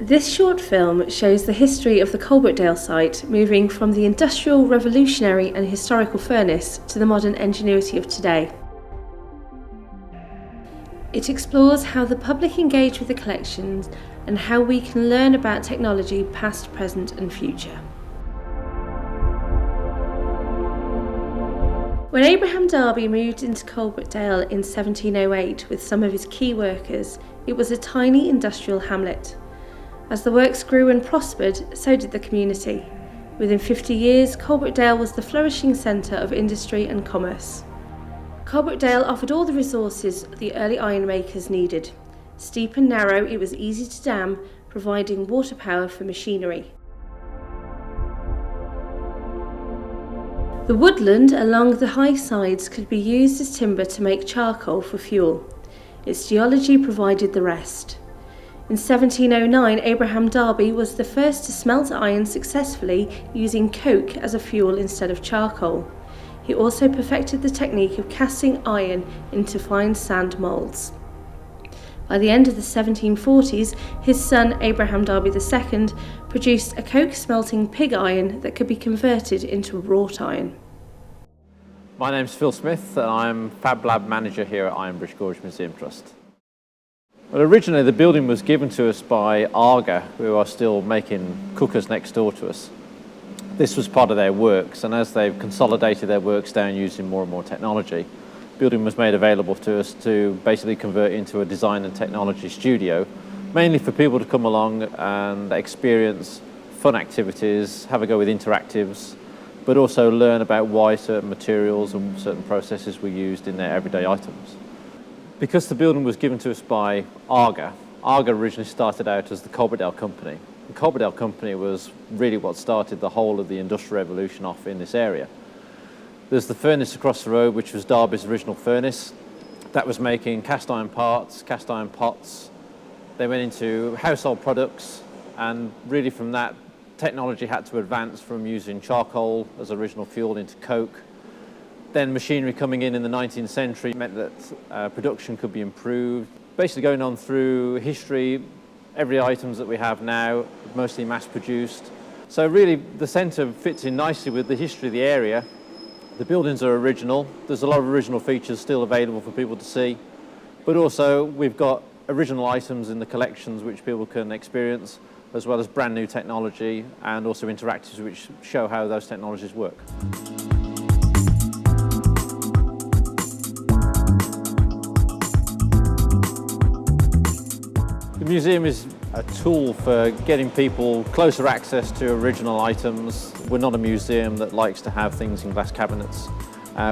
This short film shows the history of the Coalbrookdale site, moving from the industrial, revolutionary and historical furnace to the modern Enginuity of today. It explores how the public engage with the collections and how we can learn about technology past, present and future. When Abraham Darby moved into Coalbrookdale in 1708 with some of his key workers, it was a tiny industrial hamlet. As the works grew and prospered, so did the community. Within 50 years, Coalbrookdale was the flourishing centre of industry and commerce. Coalbrookdale offered all the resources the early ironmakers needed. Steep and narrow, it was easy to dam, providing water power for machinery. The woodland along the high sides could be used as timber to make charcoal for fuel. Its geology provided the rest. In 1709, Abraham Darby was the first to smelt iron successfully using coke as a fuel instead of charcoal. He also perfected the technique of casting iron into fine sand moulds. By the end of the 1740s, his son Abraham Darby II produced a coke smelting pig iron that could be converted into wrought iron. My name's Phil Smith and I'm Fab Lab Manager here at Ironbridge Gorge Museum Trust. Well, originally the building was given to us by Arga, who are still making cookers next door to us. This was part of their works, and as they've consolidated their works down using more and more technology, the building was made available to us to basically convert into a design and technology studio, mainly for people to come along and experience fun activities, have a go with interactives, but also learn about why certain materials and certain processes were used in their everyday items. Because the building was given to us by Arga originally started out as the Coalbrookdale Company. The Coalbrookdale Company was really what started the whole of the Industrial Revolution off in this area. There's the furnace across the road, which was Darby's original furnace. That was making cast iron parts, cast iron pots. They went into household products, and really from that, technology had to advance from using charcoal as original fuel into coke. Then machinery coming in the 19th century meant that production could be improved. Basically going on through history, every items that we have now, mostly mass produced. So really the centre fits in nicely with the history of the area. The buildings are original. There's a lot of original features still available for people to see. But also we've got original items in the collections which people can experience, as well as brand new technology and also interactives which show how those technologies work. The museum is a tool for getting people closer access to original items. We're not a museum that likes to have things in glass cabinets.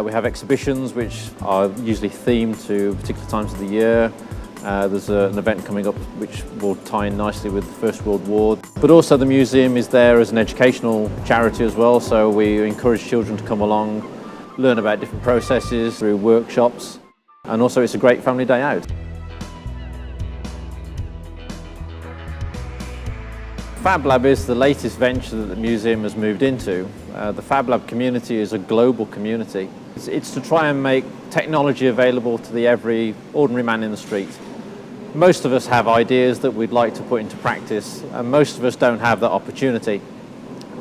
We have exhibitions which are usually themed to particular times of the year. There's an event coming up which will tie in nicely with the First World War. But also the museum is there as an educational charity as well, so we encourage children to come along, learn about different processes through workshops, and also it's a great family day out. Fab Lab is the latest venture that the museum has moved into. The Fab Lab community is a global community. It's to try and make technology available to the every ordinary man in the street. Most of us have ideas that we'd like to put into practice, and most of us don't have that opportunity.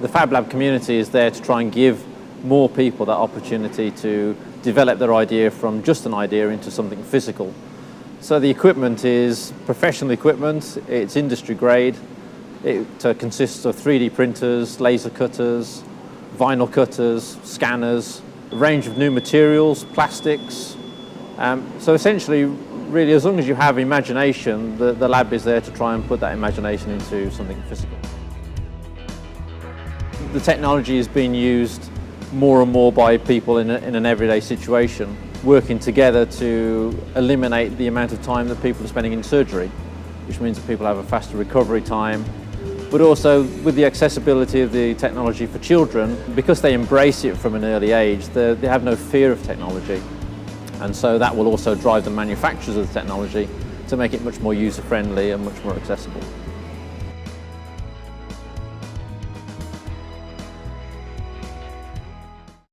The Fab Lab community is there to try and give more people that opportunity to develop their idea from just an idea into something physical. So the equipment is professional equipment, it's industry grade. It consists of 3D printers, laser cutters, vinyl cutters, scanners, a range of new materials, plastics. So essentially, really, as long as you have imagination, the lab is there to try and put that imagination into something physical. The technology is being used more and more by people in an everyday situation, working together to eliminate the amount of time that people are spending in surgery, which means that people have a faster recovery time. But also with the accessibility of the technology for children, because they embrace it from an early age, they have no fear of technology. And so that will also drive the manufacturers of the technology to make it much more user-friendly and much more accessible.